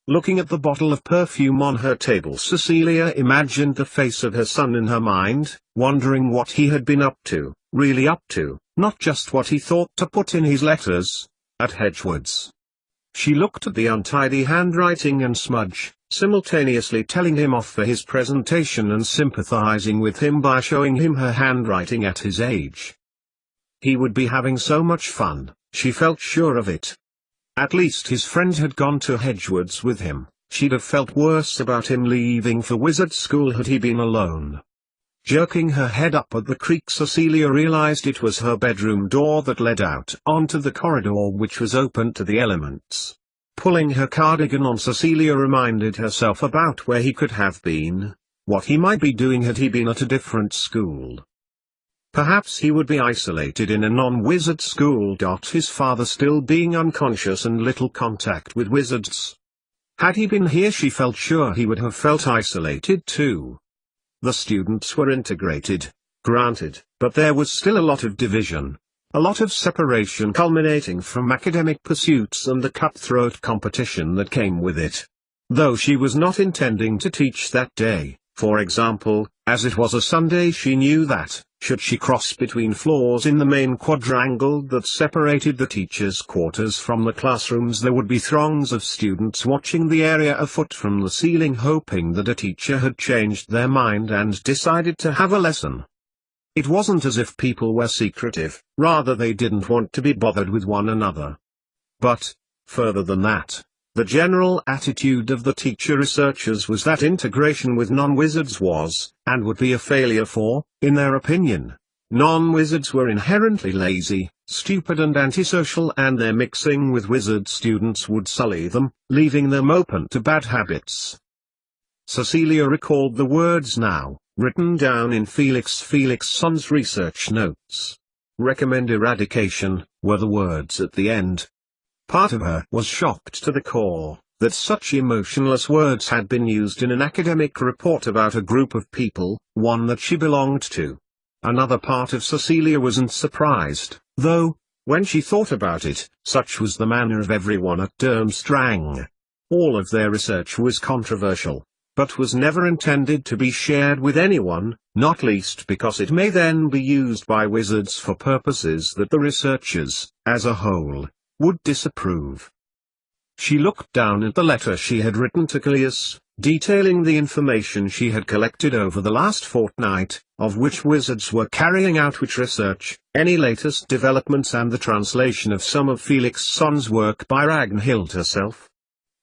Looking at the bottle of perfume on her table, Cecilia imagined the face of her son in her mind, wondering what he had been up to, really up to, not just what he thought to put in his letters, at Hedgewood's. She looked at the untidy handwriting and smudge, simultaneously telling him off for his presentation and sympathizing with him by showing him her handwriting at his age. He would be having so much fun, she felt sure of it. At least his friend had gone to Hedgewood's with him. She'd have felt worse about him leaving for Wize school had he been alone. Jerking her head up at the creak, Cecilia realized it was her bedroom door that led out onto the corridor, which was open to the elements. Pulling her cardigan on, Cecilia reminded herself about where he could have been, what he might be doing had he been at a different school. Perhaps he would be isolated in a non-Wize school. His father still being unconscious and little contact with wizards. Had he been here, she felt sure he would have felt isolated too. The students were integrated, granted, but there was still a lot of division. A lot of separation culminating from academic pursuits and the cutthroat competition that came with it. Though she was not intending to teach that day, for example, as it was a Sunday, she knew that, should she cross between floors in the main quadrangle that separated the teachers' quarters from the classrooms, there would be throngs of students watching the area a foot from the ceiling, hoping that a teacher had changed their mind and decided to have a lesson. It wasn't as if people were secretive, rather they didn't want to be bothered with one another. But, further than that, the general attitude of the teacher-researchers was that integration with non-wizards was, and would be, a failure for, in their opinion. Non-wizards were inherently lazy, stupid and antisocial, and their mixing with wizard students would sully them, leaving them open to bad habits. Cecilia recalled the words now, written down in Felix Son's research notes. "Recommend eradication," were the words at the end. Part of her was shocked to the core, that such emotionless words had been used in an academic report about a group of people, one that she belonged to. Another part of Cecilia wasn't surprised, though, when she thought about it, such was the manner of everyone at Durmstrang. All of their research was controversial, but was never intended to be shared with anyone, not least because it may then be used by wizards for purposes that the researchers, as a whole, would disapprove. She looked down at the letter she had written to Cleus, detailing the information she had collected over the last fortnight, of which wizards were carrying out which research, any latest developments, and the translation of some of Felix Son's work by Ragnhild herself.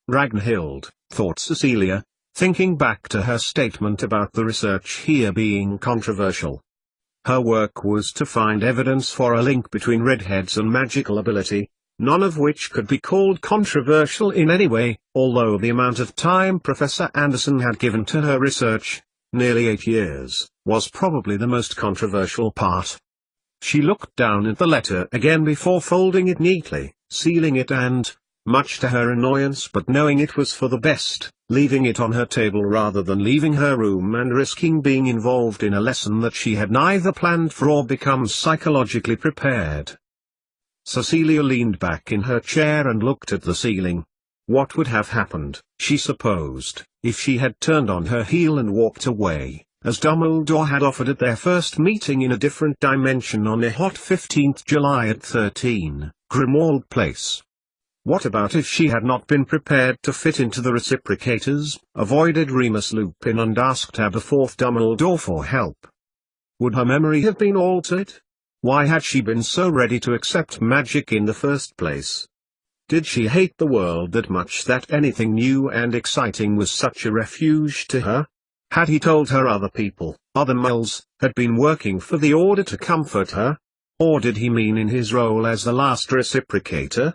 Ragnhild, thought Cecilia, thinking back to her statement about the research here being controversial. Her work was to find evidence for a link between redheads and magical ability, none of which could be called controversial in any way, although the amount of time Professor Anderson had given to her research, nearly 8 years, was probably the most controversial part. She looked down at the letter again before folding it neatly, sealing it and, much to her annoyance but knowing it was for the best, leaving it on her table rather than leaving her room and risking being involved in a lesson that she had neither planned for or become psychologically prepared. Cecilia leaned back in her chair and looked at the ceiling. What would have happened, she supposed, if she had turned on her heel and walked away, as Dumbledore had offered at their first meeting in a different dimension on a hot 15th July at 13, Grimmauld Place? What about if she had not been prepared to fit into the reciprocators, avoided Remus Lupin and asked Aberforth Dumbledore for help? Would her memory have been altered? Why had she been so ready to accept magic in the first place? Did she hate the world that much that anything new and exciting was such a refuge to her? Had he told her other people, other muggles, had been working for the Order to comfort her? Or did he mean in his role as the last reciprocator?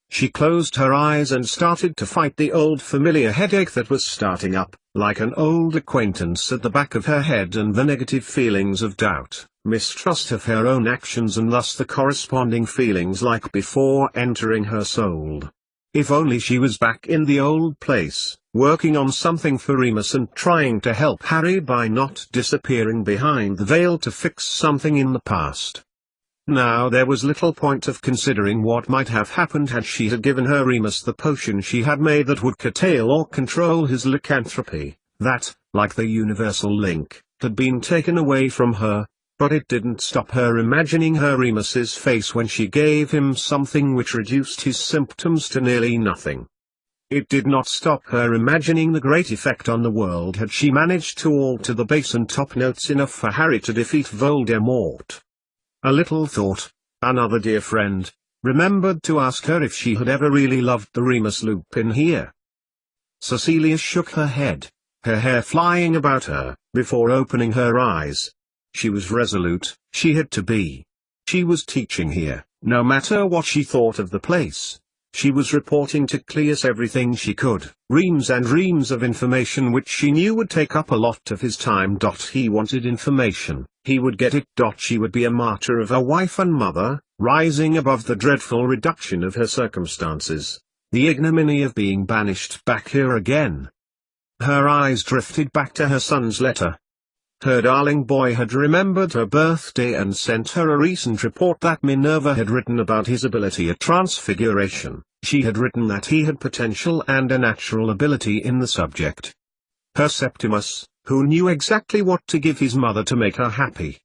She closed her eyes and started to fight the old familiar headache that was starting up, like an old acquaintance at the back of her head, and the negative feelings of doubt, mistrust of her own actions, and thus the corresponding feelings like before entering her soul. If only she was back in the old place, working on something for Remus and trying to help Harry by not disappearing behind the veil to fix something in the past. Now there was little point of considering what might have happened had she had given her Remus the potion she had made that would curtail or control his lycanthropy, that, like the universal link, had been taken away from her. But it didn't stop her imagining her Remus's face when she gave him something which reduced his symptoms to nearly nothing. It did not stop her imagining the great effect on the world had she managed to alter the bass and top notes enough for Harry to defeat Voldemort. A little thought, another dear friend, remembered to ask her if she had ever really loved the Remus Lupin here. Cecilia shook her head, her hair flying about her, before opening her eyes. She was resolute, she had to be. She was teaching here, no matter what she thought of the place. She was reporting to Cleus everything she could, reams and reams of information which she knew would take up a lot of his time. He wanted information, he would get it. She would be a martyr of a wife and mother, rising above the dreadful reduction of her circumstances, the ignominy of being banished back here again. Her eyes drifted back to her son's letter. Her darling boy had remembered her birthday and sent her a recent report that Minerva had written about his ability at transfiguration. She had written that he had potential and a natural ability in the subject. Her Septimus, who knew exactly what to give his mother to make her happy.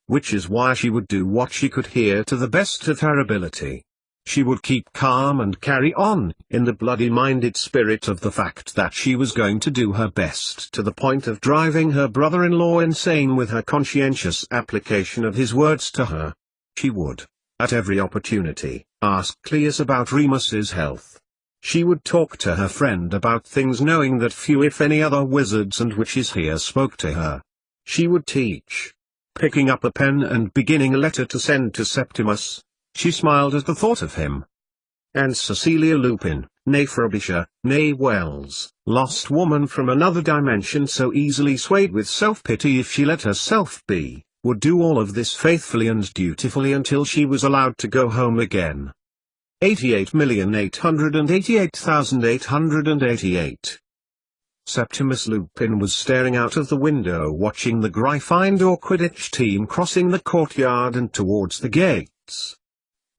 Which is why she would do what she could here to the best of her ability. She would keep calm and carry on, in the bloody-minded spirit of the fact that she was going to do her best to the point of driving her brother-in-law insane with her conscientious application of his words to her. She would, at every opportunity, ask Cleus about Remus's health. She would talk to her friend about things knowing that few if any other wizards and witches here spoke to her. She would teach. Picking up a pen and beginning a letter to send to Septimus. She smiled at the thought of him. And Cecilia Lupin, née Frobisher, née Wells, lost woman from another dimension so easily swayed with self-pity if she let herself be, would do all of this faithfully and dutifully until she was allowed to go home again. 88,888,888. Septimus Lupin was staring out of the window watching the Gryffindor Quidditch team crossing the courtyard and towards the gates.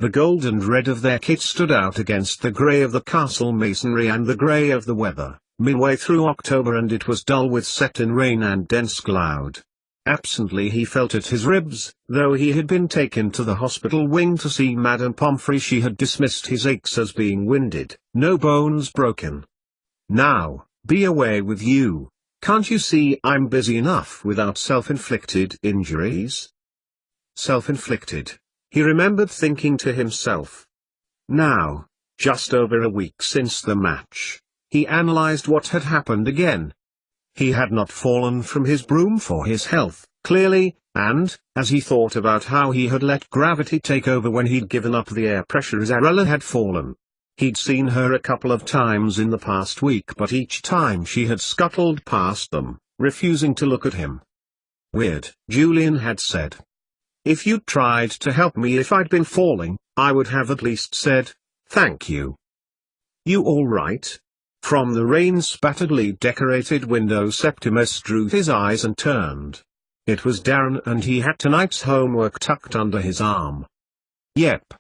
The gold and red of their kit stood out against the grey of the castle masonry and the grey of the weather, midway through October, and it was dull with set-in rain and dense cloud. Absently he felt at his ribs. Though he had been taken to the hospital wing to see Madame Pomfrey, she had dismissed his aches as being winded, no bones broken. Now, be away with you. Can't you see I'm busy enough without self-inflicted injuries? Self-inflicted. He remembered thinking to himself. Now, just over a week since the match, he analyzed what had happened again. He had not fallen from his broom for his health, clearly, and, as he thought about how he had let gravity take over when he'd given up the air pressure, Zarella had fallen. He'd seen her a couple of times in the past week, but each time she had scuttled past them, refusing to look at him. Weird, Julian had said. If you'd tried to help me if I'd been falling, I would have at least said, thank you. You all right? From the rain-spatteredly decorated window Septimus drew his eyes and turned. It was Darren, and he had tonight's homework tucked under his arm. Yep.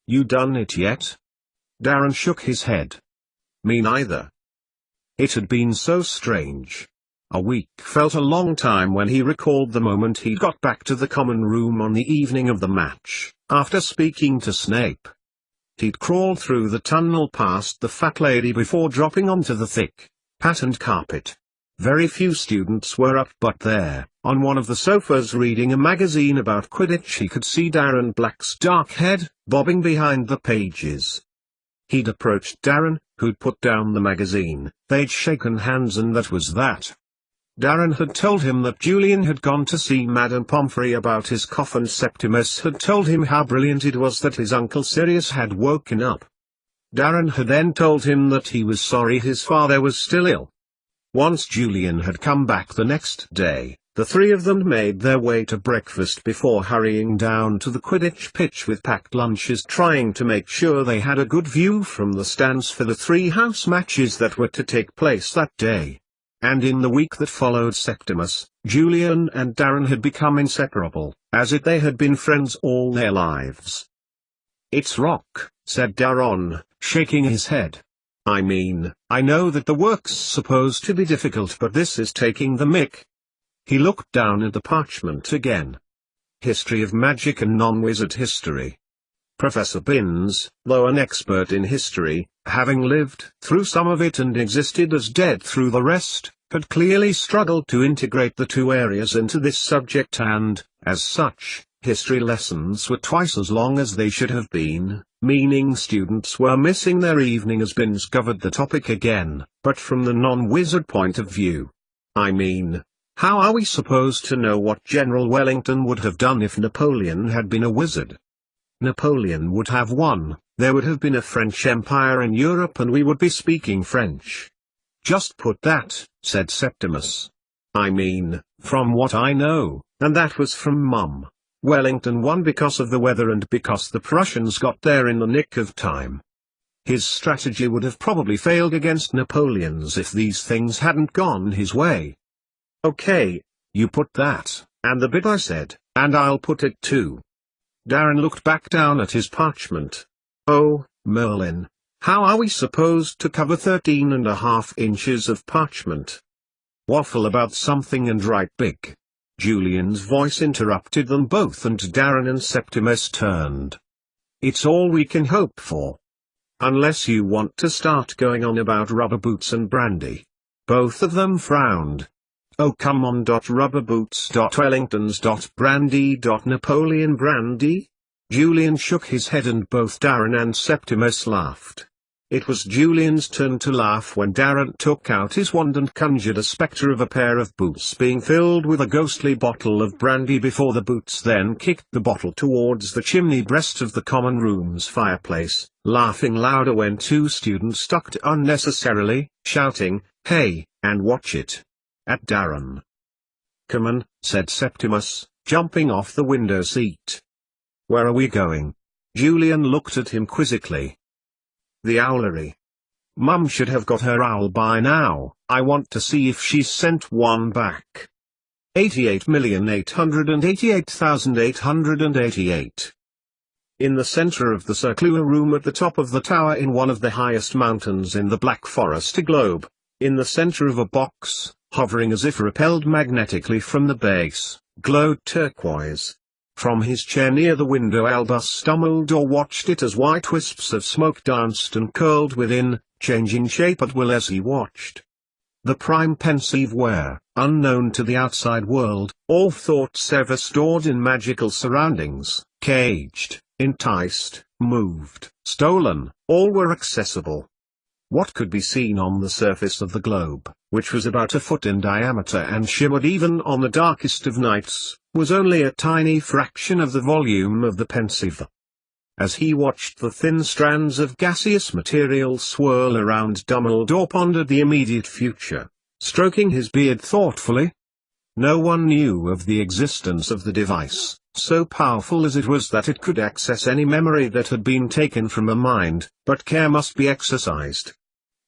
You done it yet? Darren shook his head. Me neither. It had been so strange. A week felt a long time when he recalled the moment he got back to the common room on the evening of the match, after speaking to Snape. He'd crawled through the tunnel past the fat lady before dropping onto the thick, patterned carpet. Very few students were up, but there, on one of the sofas reading a magazine about Quidditch, he could see Darren Black's dark head, bobbing behind the pages. He'd approached Darren, who'd put down the magazine. They'd shaken hands, and that was that. Darren had told him that Julian had gone to see Madame Pomfrey about his cough, and Septimus had told him how brilliant it was that his Uncle Sirius had woken up. Darren had then told him that he was sorry his father was still ill. Once Julian had come back the next day, the three of them made their way to breakfast before hurrying down to the Quidditch pitch with packed lunches, trying to make sure they had a good view from the stands for the 3 house matches that were to take place that day. and in the week that followed Septimus, Julian and Darren had become inseparable, as if they had been friends all their lives. "It's rock," said Darren, shaking his head. "I mean, I know that the work's supposed to be difficult, but this is taking the mick." He looked down at the parchment again. History of Magic and Non-Wizard History. Professor Binns, though an expert in history, having lived through some of it and existed as dead through the rest, had clearly struggled to integrate the two areas into this subject and, as such, history lessons were twice as long as they should have been, meaning students were missing their evening as Binns covered the topic again, but from the non-wizard point of view. "I mean, how are we supposed to know what General Wellington would have done if Napoleon had been a wizard? Napoleon would have won, there would have been a French Empire in Europe and we would be speaking French." "Just put that," said Septimus. "I mean, from what I know, and that was from Mum, Wellington won because of the weather and because the Prussians got there in the nick of time. His strategy would have probably failed against Napoleon's if these things hadn't gone his way." "Okay, you put that, and the bit I said, and I'll put it too." Darren looked back down at his parchment. "Oh, Merlin, how are we supposed to cover 13.5 inches of parchment?" "Waffle about something and write big." Julian's voice interrupted them both and Darren and Septimus turned. "It's all we can hope for. Unless you want to start going on about rubber boots and brandy." Both of them frowned. "Oh come on. Rubber boots. Wellingtons. Brandy. Napoleon brandy?" Julian shook his head and both Darren and Septimus laughed. It was Julian's turn to laugh when Darren took out his wand and conjured a spectre of a pair of boots being filled with a ghostly bottle of brandy before the boots then kicked the bottle towards the chimney breast of the common room's fireplace, laughing louder when two students ducked unnecessarily, shouting, "Hey, and watch it!" at Darren. "Come on," said Septimus, jumping off the window seat. "Where are we going?" Julian looked at him quizzically. "The owlery. Mum should have got her owl by now. I want to see if she's sent one back." 88,888,888. In the center of the circular room at the top of the tower in one of the highest mountains in the Black Forest globe, in the center of a box, hovering as if repelled magnetically from the base, glowed turquoise. From his chair near the window Albus stumbled or watched it as white wisps of smoke danced and curled within, changing shape at will as he watched. The prime pensive were, unknown to the outside world, all thoughts ever stored in magical surroundings, caged, enticed, moved, stolen, all were accessible. What could be seen on the surface of the globe, which was about a foot in diameter and shimmered even on the darkest of nights, was only a tiny fraction of the volume of the pensive. As he watched the thin strands of gaseous material swirl around, Dumbledore pondered the immediate future, stroking his beard thoughtfully. No one knew of the existence of the device, so powerful as it was that it could access any memory that had been taken from a mind, but care must be exercised.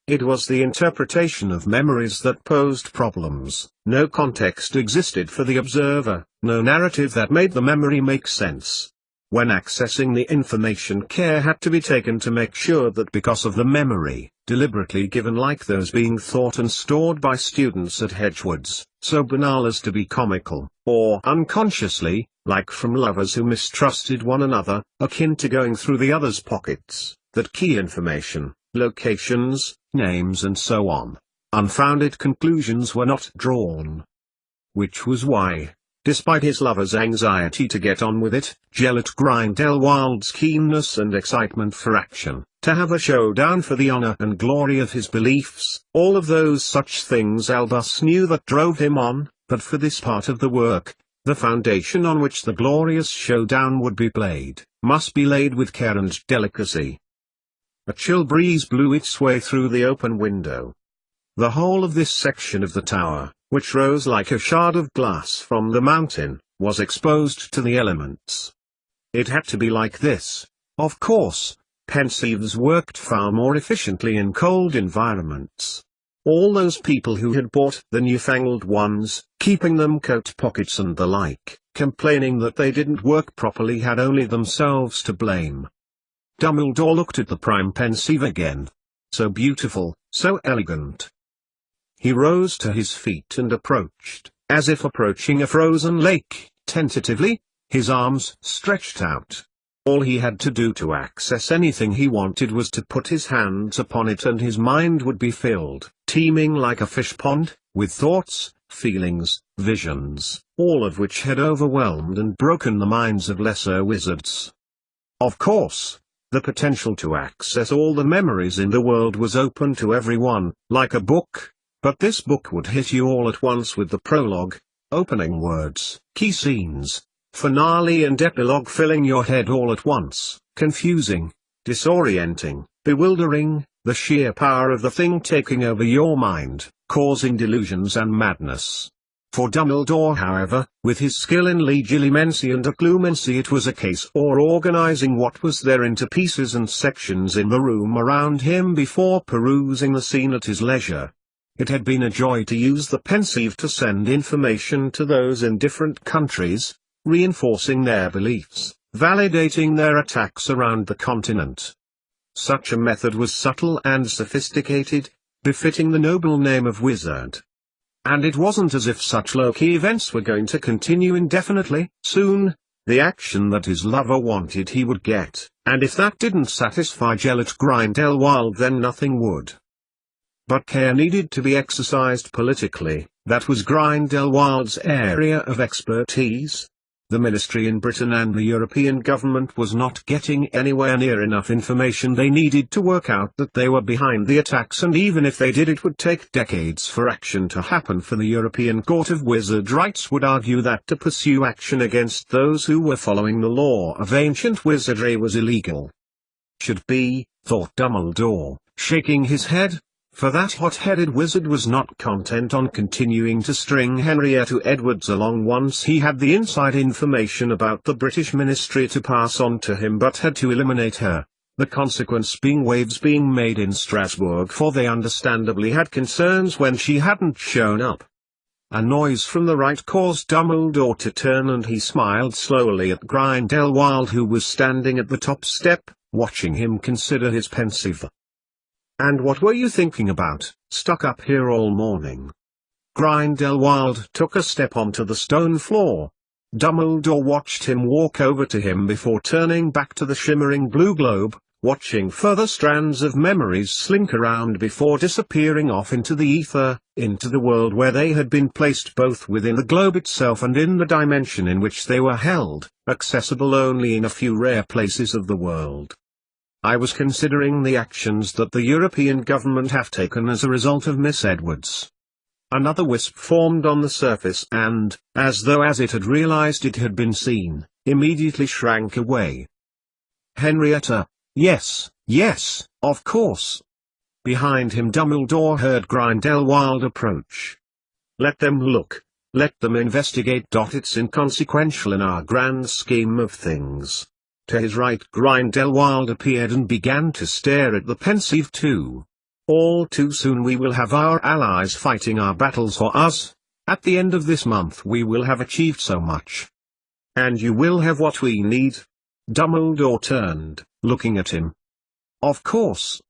It was the interpretation of memories that posed problems. No context existed for the observer, no narrative that made the memory make sense. When accessing the information, care had to be taken to make sure that because of the memory, deliberately given like those being thought and stored by students at Hedgewoods, so banal as to be comical, or unconsciously, like from lovers who mistrusted one another, akin to going through the other's pockets, that key information, locations, names and so on, unfounded conclusions were not drawn. Which was why, despite his lover's anxiety to get on with it, Gellert Grindelwald's keenness and excitement for action, to have a showdown for the honor and glory of his beliefs, all of those such things Albus knew that drove him on, but for this part of the work, the foundation on which the glorious showdown would be played, must be laid with care and delicacy. A chill breeze blew its way through the open window. The whole of this section of the tower, which rose like a shard of glass from the mountain, was exposed to the elements. It had to be like this. Of course, pensives worked far more efficiently in cold environments. All those people who had bought the newfangled ones, keeping them coat pockets and the like, complaining that they didn't work properly, had only themselves to blame. Dumbledore looked at the prime pensieve again. So beautiful, so elegant. He rose to his feet and approached, as if approaching a frozen lake, tentatively, his arms stretched out. All he had to do to access anything he wanted was to put his hands upon it, and his mind would be filled, teeming like a fish pond, with thoughts, feelings, visions, all of which had overwhelmed and broken the minds of lesser wizards. Of course, the potential to access all the memories in the world was open to everyone, like a book, but this book would hit you all at once with the prologue, opening words, key scenes, finale and epilogue filling your head all at once, confusing, disorienting, bewildering, the sheer power of the thing taking over your mind, causing delusions and madness. For Dumbledore, however, with his skill in legilimency and occlumency, it was a case of organizing what was there into pieces and sections in the room around him before perusing the scene at his leisure. It had been a joy to use the pensieve to send information to those in different countries, reinforcing their beliefs, validating their attacks around the continent. Such a method was subtle and sophisticated, befitting the noble name of wizard. And it wasn't as if such low-key events were going to continue indefinitely. Soon, the action that his lover wanted he would get, and if that didn't satisfy Gellert Grindelwald, then nothing would. But care needed to be exercised politically. That was Grindelwald's area of expertise. The ministry in Britain and the European government was not getting anywhere near enough information. They needed to work out that they were behind the attacks, and even if they did, it would take decades for action to happen. For the European Court of Wizard Rights would argue that to pursue action against those who were following the law of ancient wizardry was illegal. Should be, thought Dumbledore, shaking his head. For that hot-headed wizard was not content on continuing to string Henrietta Edwards along once he had the inside information about the British ministry to pass on to him, but had to eliminate her, the consequence being waves being made in Strasbourg, for they understandably had concerns when she hadn't shown up. A noise from the right caused Dumbledore to turn, and he smiled slowly at Grindelwald, who was standing at the top step, watching him consider his pensieve. "And what were you thinking about, stuck up here all morning?" Grindelwald took a step onto the stone floor. Dumbledore watched him walk over to him before turning back to the shimmering blue globe, watching further strands of memories slink around before disappearing off into the ether, into the world where they had been placed, both within the globe itself and in the dimension in which they were held, accessible only in a few rare places of the world. "I was considering the actions that the European government have taken as a result of Miss Edwards." Another wisp formed on the surface and, as though as it had realized it had been seen, immediately shrank away. "Henrietta, yes, yes, of course." Behind him Dumbledore heard Grindelwald approach. "Let them look, let them investigate. It's inconsequential in our grand scheme of things." To his right Grindelwald appeared and began to stare at the pensieve too. "All too soon we will have our allies fighting our battles for us. At the end of this month we will have achieved so much. And you will have what we need." Dumbledore turned, looking at him. "Of course.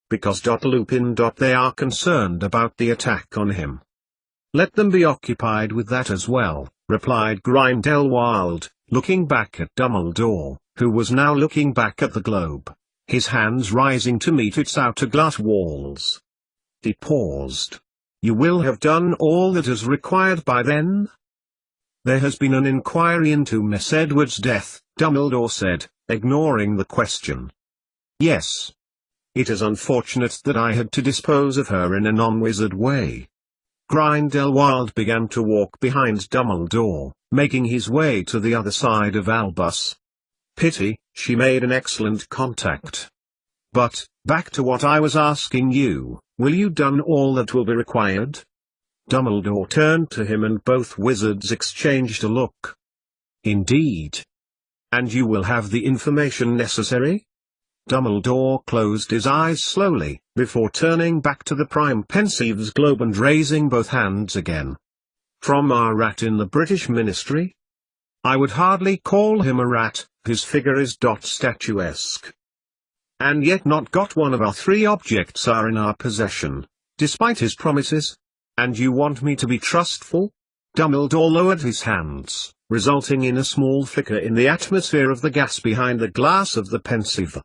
Because Lupin. They are concerned about the attack on him." "Let them be occupied with that as well," replied Grindelwald, looking back at Dumbledore, who was now looking back at the globe, his hands rising to meet its outer glass walls. He paused. "You will have done all that is required by then?" "There has been an inquiry into Miss Edwards' death," Dumbledore said, ignoring the question. "Yes. It is unfortunate that I had to dispose of her in a non-wizard way." Grindelwald began to walk behind Dumbledore, making his way to the other side of Albus. "Pity, she made an excellent contact. But, back to what I was asking you, will you done all that will be required?" Dumbledore turned to him and both wizards exchanged a look. "Indeed. And you will have the information necessary?" Dumbledore closed his eyes slowly, before turning back to the Prime Pensive's globe and raising both hands again. From our rat in the British Ministry? I would hardly call him a rat, his figure is statuesque. And yet not got one of our 3 objects are in our possession, despite his promises? And you want me to be trustful? Dumbledore lowered his hands, resulting in a small flicker in the atmosphere of the gas behind the glass of the Pensieve.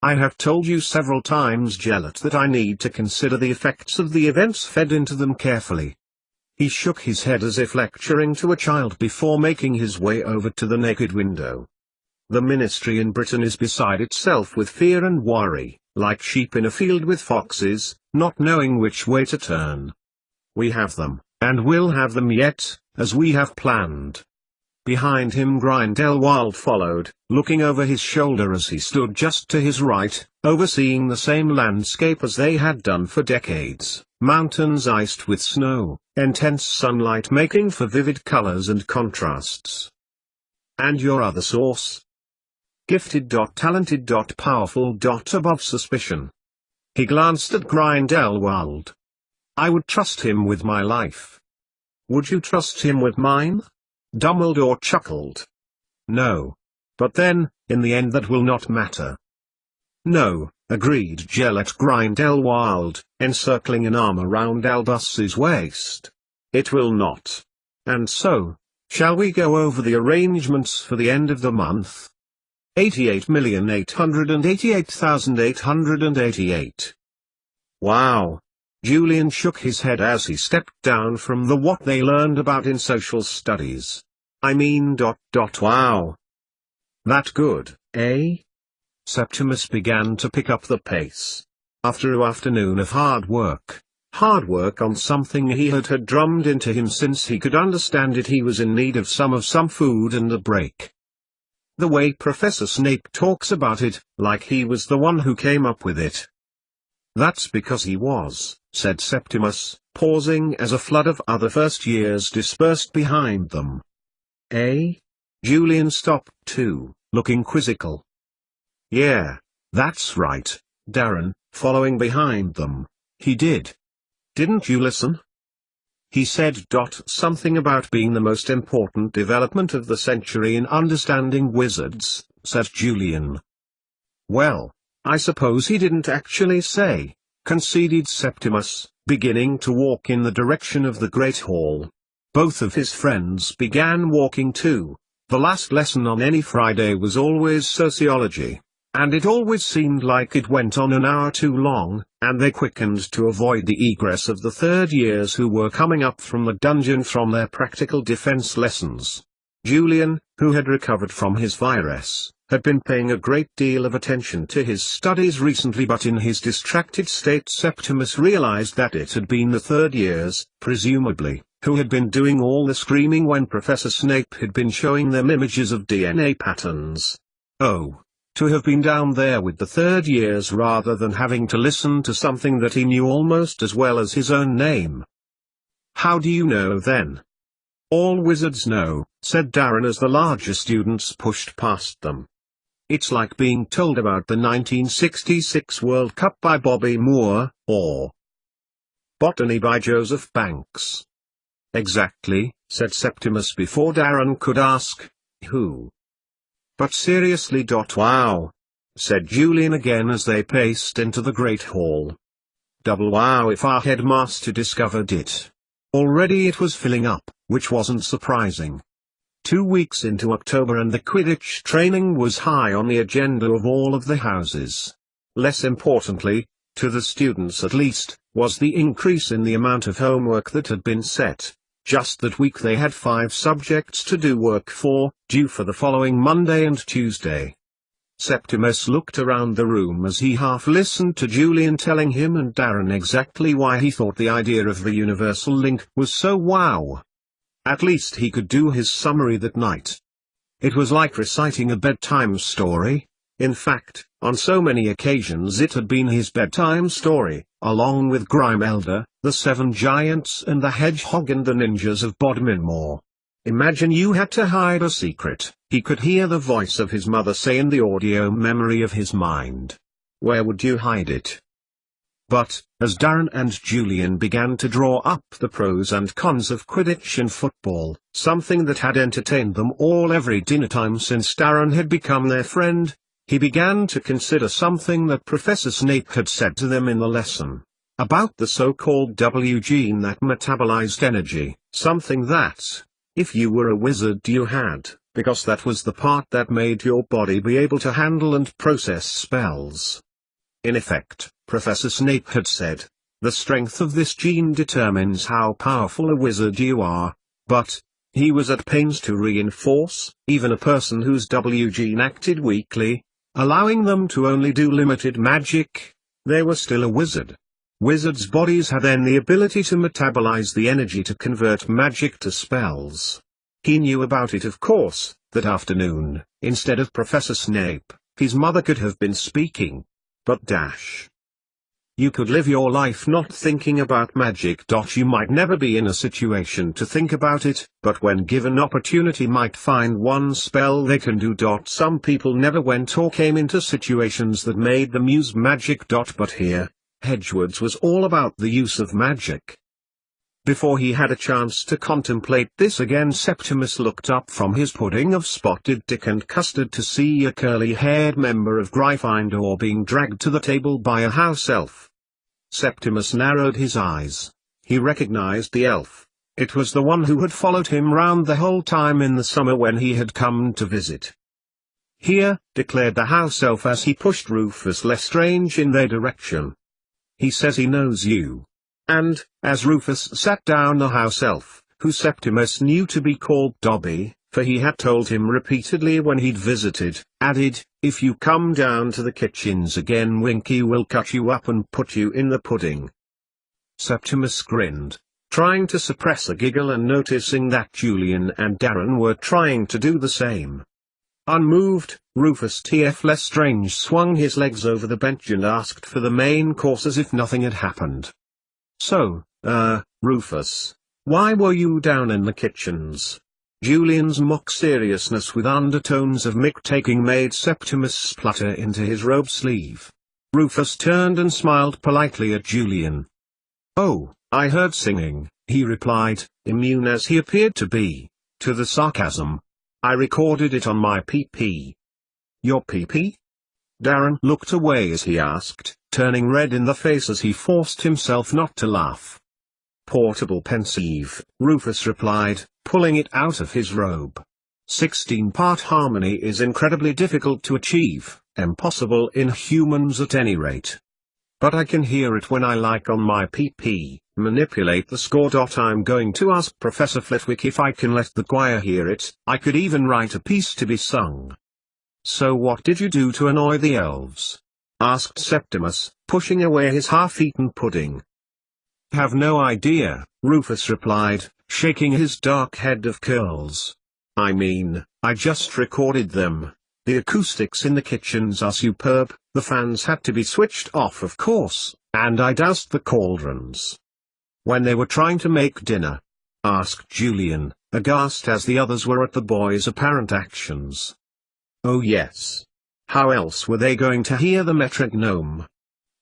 I have told you several times, Gellert, that I need to consider the effects of the events fed into them carefully. He shook his head as if lecturing to a child before making his way over to the naked window. The ministry in Britain is beside itself with fear and worry, like sheep in a field with foxes, not knowing which way to turn. We have them, and will have them yet, as we have planned. Behind him Grindelwald followed, looking over his shoulder as he stood just to his right, overseeing the same landscape as they had done for decades, mountains iced with snow, intense sunlight making for vivid colors and contrasts. And your other source? Gifted, talented, powerful, above suspicion. He glanced at Grindelwald. I would trust him with my life. Would you trust him with mine? Dumbledore chuckled. No. But then, in the end that will not matter. No, agreed Gellert Grindelwald, encircling an arm around Albus's waist. It will not. And so, shall we go over the arrangements for the end of the month? 88,888,888. Wow. Julian shook his head as he stepped down from the what they learned about in social studies. I mean ... wow. That good, eh? Septimus began to pick up the pace. After an afternoon of hard work on something he had drummed into him since he could understand it, he was in need of some food and a break. The way Professor Snape talks about it, like he was the one who came up with it. That's because he was, said Septimus, pausing as a flood of other first years dispersed behind them. Eh? Julian stopped too, looking quizzical. Yeah, that's right, Darren, following behind them. He did. Didn't you listen? He said something about being the most important development of the century in understanding wizards, said Julian. Well, I suppose he didn't actually say, conceded Septimus, beginning to walk in the direction of the Great Hall. Both of his friends began walking too. The last lesson on any Friday was always sociology, and it always seemed like it went on an hour too long, and they quickened to avoid the egress of the third years who were coming up from the dungeon from their practical defense lessons. Julian, who had recovered from his virus, had been paying a great deal of attention to his studies recently, but in his distracted state Septimus realized that it had been the third years, presumably, who had been doing all the screaming when Professor Snape had been showing them images of DNA patterns. Oh, to have been down there with the third years rather than having to listen to something that he knew almost as well as his own name. How do you know then? All wizards know, said Darren as the larger students pushed past them. It's like being told about the 1966 World Cup by Bobby Moore, or Botany by Joseph Banks. Exactly, said Septimus before Darren could ask, who? But seriously, wow, said Julian again as they paced into the Great Hall. Double wow if our headmaster discovered it. Already it was filling up, which wasn't surprising. 2 weeks into October and the Quidditch training was high on the agenda of all of the houses. Less importantly, to the students at least, was the increase in the amount of homework that had been set. Just that week they had 5 subjects to do work for, due for the following Monday and Tuesday. Septimus looked around the room as he half listened to Julian telling him and Darren exactly why he thought the idea of the universal link was so wow. At least he could do his summary that night. It was like reciting a bedtime story. In fact, on so many occasions it had been his bedtime story, along with Grimelda, the 7 Giants and the Hedgehog and the Ninjas of Bodmin Moor. Imagine you had to hide a secret, he could hear the voice of his mother say in the audio memory of his mind. Where would you hide it? But, as Darren and Julian began to draw up the pros and cons of Quidditch and football, something that had entertained them all every dinner time since Darren had become their friend, he began to consider something that Professor Snape had said to them in the lesson. About the so-called W gene that metabolized energy, something that, if you were a wizard you had, because that was the part that made your body be able to handle and process spells. In effect, Professor Snape had said, the strength of this gene determines how powerful a wizard you are, but, he was at pains to reinforce, even a person whose W gene acted weakly, allowing them to only do limited magic, they were still a wizard. Wizards' bodies had then the ability to metabolize the energy to convert magic to spells. He knew about it of course, that afternoon, instead of Professor Snape, his mother could have been speaking. But you could live your life not thinking about magic. You might never be in a situation to think about it, but when given opportunity might find one spell they can do. Some people never went or came into situations that made them use magic. But here, Hedgewood's was all about the use of magic. Before he had a chance to contemplate this again, Septimus looked up from his pudding of spotted dick and custard to see a curly-haired member of Gryffindor being dragged to the table by a house elf. Septimus narrowed his eyes. He recognized the elf. It was the one who had followed him round the whole time in the summer when he had come to visit. Here, declared the house elf as he pushed Rufus Lestrange in their direction. He says he knows you. And, as Rufus sat down, the house elf, who Septimus knew to be called Dobby, for he had told him repeatedly when he'd visited, added, if you come down to the kitchens again Winky will cut you up and put you in the pudding. Septimus grinned, trying to suppress a giggle and noticing that Julian and Darren were trying to do the same. Unmoved, Rufus T.F. Lestrange swung his legs over the bench and asked for the main course as if nothing had happened. So, Rufus, why were you down in the kitchens? Julian's mock seriousness with undertones of mick-taking made Septimus splutter into his robe sleeve. Rufus turned and smiled politely at Julian. Oh, I heard singing, he replied, immune as he appeared to be, to the sarcasm. I recorded it on my PP. Your PP? Darren looked away as he asked, turning red in the face as he forced himself not to laugh. Portable pensieve, Rufus replied, pulling it out of his robe. 16-part harmony is incredibly difficult to achieve, impossible in humans at any rate. But I can hear it when I like on my PP, manipulate the score. I'm going to ask Professor Flitwick if I can let the choir hear it. I could even write a piece to be sung. So what did you do to annoy the elves? Asked Septimus, pushing away his half-eaten pudding. Have no idea, Rufus replied, shaking his dark head of curls. I mean, I just recorded them. The acoustics in the kitchens are superb, the fans had to be switched off of course, and I doused the cauldrons. When they were trying to make dinner? Asked Julian, aghast as the others were at the boys' apparent actions. Oh yes. How else were they going to hear the metronome?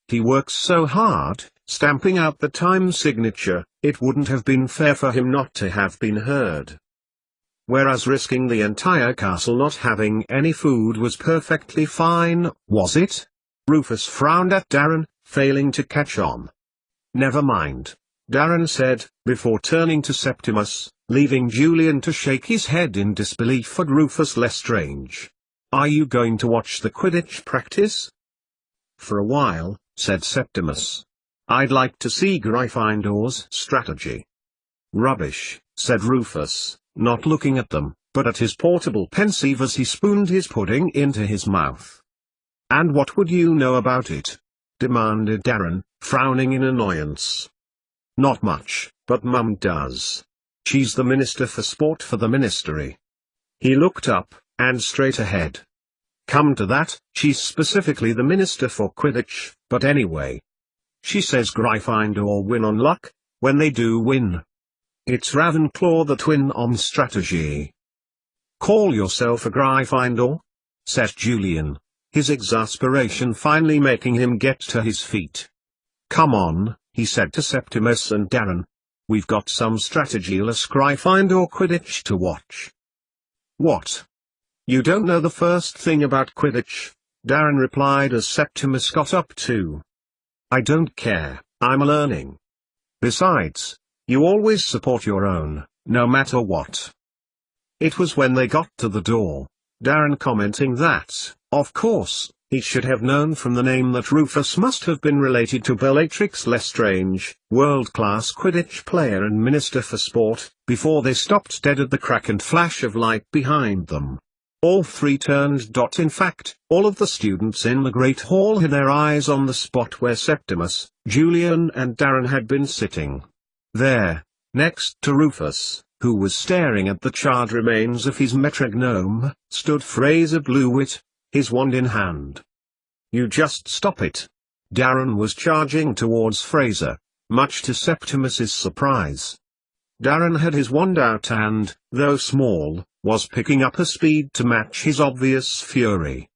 He works so hard, stamping out the time signature, it wouldn't have been fair for him not to have been heard. Whereas risking the entire castle not having any food was perfectly fine, was it? Rufus frowned at Darren, failing to catch on. Never mind, Darren said, before turning to Septimus, leaving Julian to shake his head in disbelief at Rufus Lestrange. Are you going to watch the Quidditch practice? For a while, said Septimus. I'd like to see Gryffindor's strategy. Rubbish, said Rufus, not looking at them, but at his portable pensieve as he spooned his pudding into his mouth. And what would you know about it? Demanded Darren, frowning in annoyance. Not much, but Mum does. She's the Minister for Sport for the Ministry. He looked up, and straight ahead. Come to that, she's specifically the Minister for Quidditch, but anyway. She says Gryffindor win on luck, when they do win. It's Ravenclaw the Twin on strategy. Call yourself a Gryffindor? Said Julian, his exasperation finally making him get to his feet. Come on, he said to Septimus and Darren. We've got some strategyless Gryffindor Quidditch to watch. What? You don't know the first thing about Quidditch? Darren replied as Septimus got up too. I don't care, I'm learning. Besides, you always support your own, no matter what. It was when they got to the door, Darren commenting that, of course, he should have known from the name that Rufus must have been related to Bellatrix Lestrange, world-class Quidditch player and Minister for Sport, before they stopped dead at the crack and flash of light behind them. All three turned. In fact, all of the students in the Great Hall had their eyes on the spot where Septimus, Julian and Darren had been sitting. There, next to Rufus, who was staring at the charred remains of his metronome, stood Fraser Blewett, his wand in hand. You just stop it. Darren was charging towards Fraser, much to Septimus's surprise. Darren had his wand out and, though small, was picking up a speed to match his obvious fury.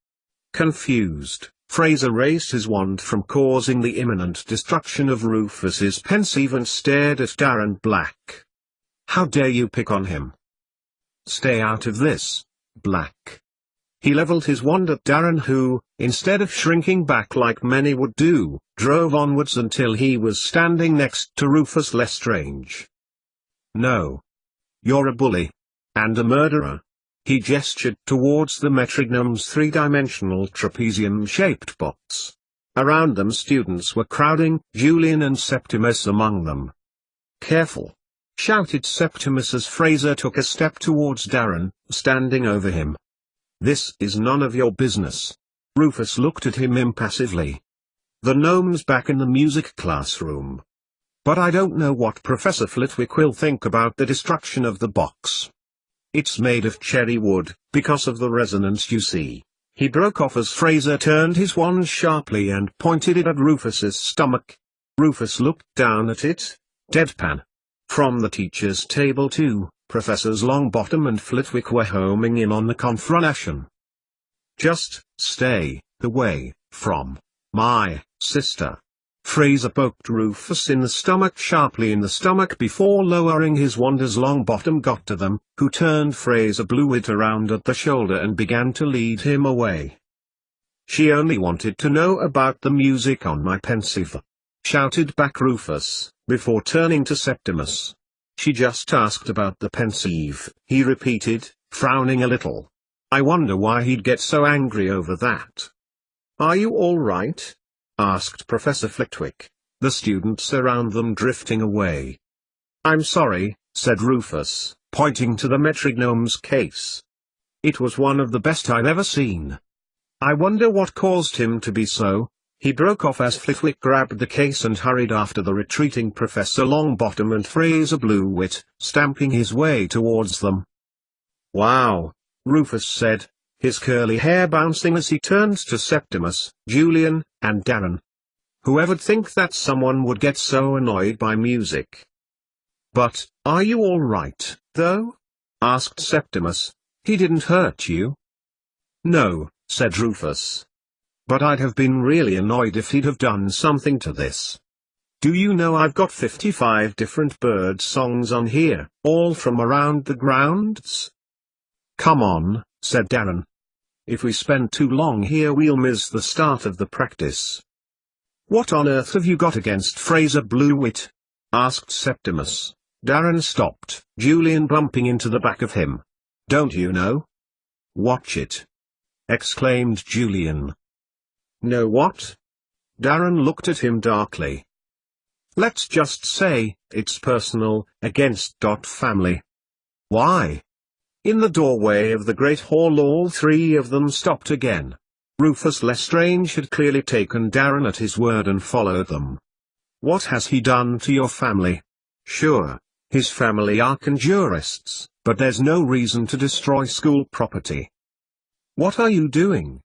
Confused, Fraser raised his wand from causing the imminent destruction of Rufus's pensieve and stared at Darren Black. How dare you pick on him? Stay out of this, Black. He leveled his wand at Darren who, instead of shrinking back like many would do, drove onwards until he was standing next to Rufus Lestrange. No. You're a bully. And a murderer. He gestured towards the metronome's three-dimensional trapezium-shaped box. Around them students were crowding, Julian and Septimus among them. Careful! Shouted Septimus as Fraser took a step towards Darren, standing over him. This is none of your business. Rufus looked at him impassively. The gnome's back in the music classroom. But I don't know what Professor Flitwick will think about the destruction of the box. It's made of cherry wood, because of the resonance you see. He broke off as Fraser turned his wand sharply and pointed it at Rufus's stomach. Rufus looked down at it, deadpan. From the teacher's table too, Professors Longbottom and Flitwick were homing in on the confrontation. Just stay away from my sister. Fraser poked Rufus in the stomach sharply in the stomach before lowering his wand as Longbottom got to them, who turned Fraser Blewett around at the shoulder and began to lead him away. She only wanted to know about the music on my pensieve. Shouted back Rufus, before turning to Septimus. She just asked about the pensieve, he repeated, frowning a little. I wonder why he'd get so angry over that. Are you all right? Asked Professor Flitwick, the students around them drifting away. I'm sorry, said Rufus, pointing to the metronome's case. It was one of the best I've ever seen. I wonder what caused him to be so. He broke off as Flitwick grabbed the case and hurried after the retreating Professor Longbottom and Fraser Blewett, stamping his way towards them. Wow, Rufus said, his curly hair bouncing as he turned to Septimus, Julian, and Darren. Whoever'd think that someone would get so annoyed by music? But, are you all right, though? Asked Septimus. He didn't hurt you? No, said Rufus. But I'd have been really annoyed if he'd have done something to this. Do you know I've got 55 different bird songs on here, all from around the grounds? Come on, said Darren. If we spend too long here we'll miss the start of the practice. What on earth have you got against Fraser Blewett? Asked Septimus. Darren stopped, Julian bumping into the back of him. Don't you know? Watch it! Exclaimed Julian. Know what? Darren looked at him darkly. Let's just say, it's personal, against Family. Why? In the doorway of the Great Hall all three of them stopped again. Rufus Lestrange had clearly taken Darren at his word and followed them. What has he done to your family? Sure, his family are conjurists, but there's no reason to destroy school property. What are you doing?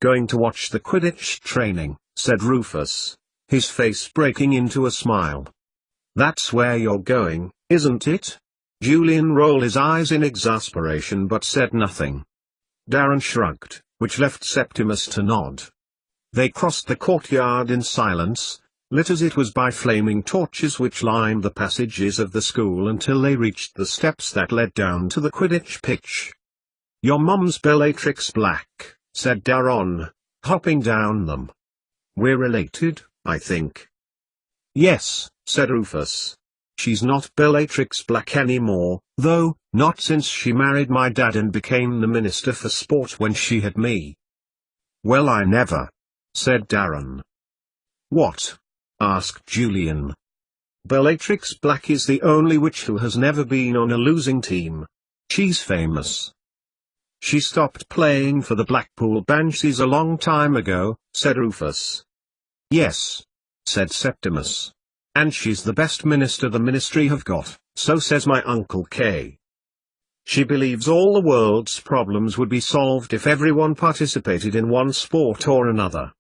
Going to watch the Quidditch training, said Rufus, his face breaking into a smile. That's where you're going, isn't it? Julian rolled his eyes in exasperation but said nothing. Darren shrugged, which left Septimus to nod. They crossed the courtyard in silence, lit as it was by flaming torches which lined the passages of the school until they reached the steps that led down to the Quidditch pitch. "Your mum's Bellatrix Black," said Darren, hopping down them. "We're related, I think." "Yes," said Rufus. "She's not Bellatrix Black anymore, though, not since she married my dad and became the Minister for Sport when she had me." "Well, I never," said Darren. "What?" asked Julian. "Bellatrix Black is the only witch who has never been on a losing team. She's famous." "She stopped playing for the Blackpool Banshees a long time ago," said Rufus. "Yes," said Septimus. "And she's the best minister the ministry have got, so says my Uncle Kay. She believes all the world's problems would be solved if everyone participated in one sport or another.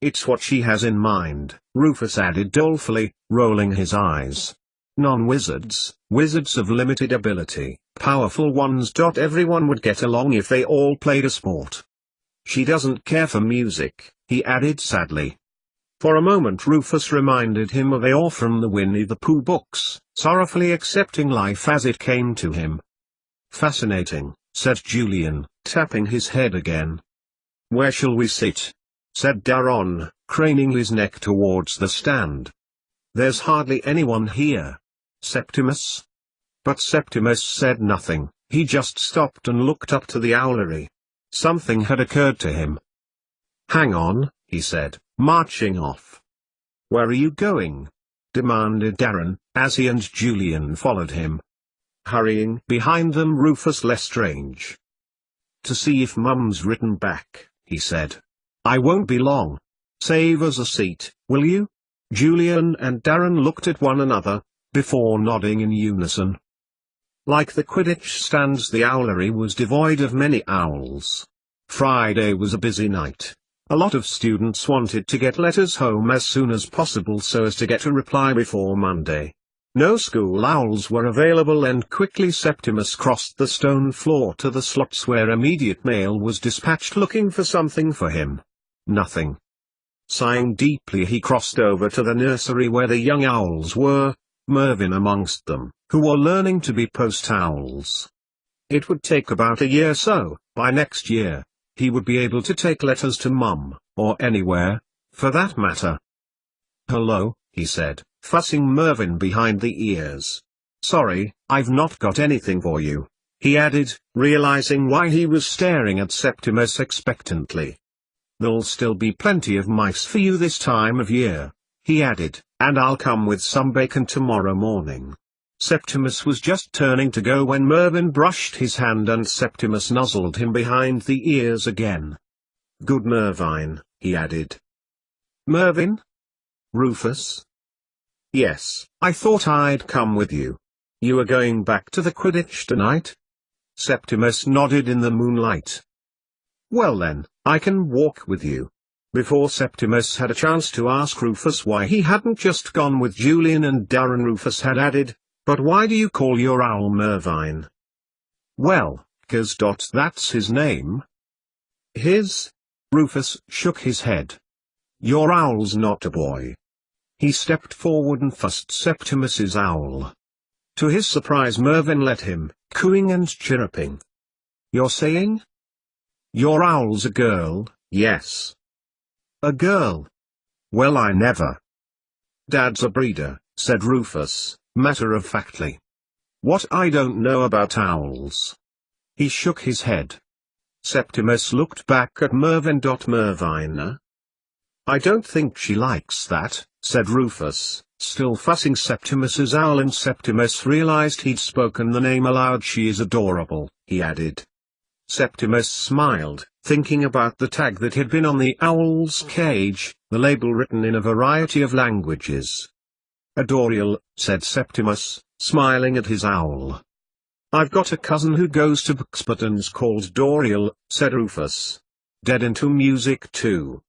It's what she has in mind," Rufus added dolefully, rolling his eyes. "Non-wizards, wizards of limited ability, powerful ones. Everyone would get along if they all played a sport. She doesn't care for music," he added sadly. For a moment Rufus reminded him of Eeyore from the Winnie the Pooh books, sorrowfully accepting life as it came to him. "Fascinating," said Julian, tapping his head again. "Where shall we sit?" said Darren, craning his neck towards the stand. "There's hardly anyone here. Septimus?" But Septimus said nothing, he just stopped and looked up to the owlery. Something had occurred to him. "Hang on," he said, marching off. "Where are you going?" demanded Darren, as he and Julian followed him. Hurrying behind them Rufus Lestrange. "To see if Mum's written back," he said. "I won't be long. Save us a seat, will you?" Julian and Darren looked at one another, before nodding in unison. Like the Quidditch stands, the owlery was devoid of many owls. Friday was a busy night. A lot of students wanted to get letters home as soon as possible so as to get a reply before Monday. No school owls were available, and quickly Septimus crossed the stone floor to the slots where immediate mail was dispatched looking for something for him. Nothing. Sighing deeply, he crossed over to the nursery where the young owls were, Mervyn amongst them, who were learning to be post owls. It would take about a year, so, by next year, he would be able to take letters to Mum, or anywhere, for that matter. "Hello," he said, fussing Mervyn behind the ears. "Sorry, I've not got anything for you," he added, realizing why he was staring at Septimus expectantly. "There'll still be plenty of mice for you this time of year," he added, "and I'll come with some bacon tomorrow morning." Septimus was just turning to go when Mervyn brushed his hand and Septimus nuzzled him behind the ears again. "Good Mervyn," he added. "Mervyn? Rufus?" "Yes, I thought I'd come with you. You are going back to the Quidditch tonight?" Septimus nodded in the moonlight. "Well then, I can walk with you." Before Septimus had a chance to ask Rufus why he hadn't just gone with Julian and Darren, Rufus had added, "But why do you call your owl Mervyn?" "Well, 'cause that's his name." "His?" Rufus shook his head. "Your owl's not a boy." He stepped forward and fussed Septimus's owl. To his surprise Mervyn let him, cooing and chirruping. "You're saying? Your owl's a girl?" "Yes." "A girl? Well, I never." "Dad's a breeder," said Rufus, matter-of-factly. "What I don't know about owls." He shook his head. Septimus looked back at Mervyn. "Mervyn? I don't think she likes that," said Rufus, still fussing Septimus's owl, and Septimus realized he'd spoken the name aloud. "She is adorable," he added. Septimus smiled, thinking about the tag that had been on the owl's cage, the label written in a variety of languages. "Adorial," said Septimus, smiling at his owl. "I've got a cousin who goes to Buxbaton's called Dorial," said Rufus. "Dead into music too."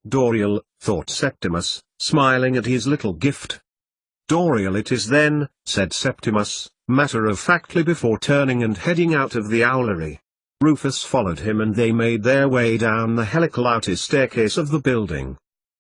"Dorial," thought Septimus, smiling at his little gift. Dorial it is then, said Septimus, matter-of-factly before turning and heading out of the owlery. Rufus followed him and they made their way down the helical outer staircase of the building.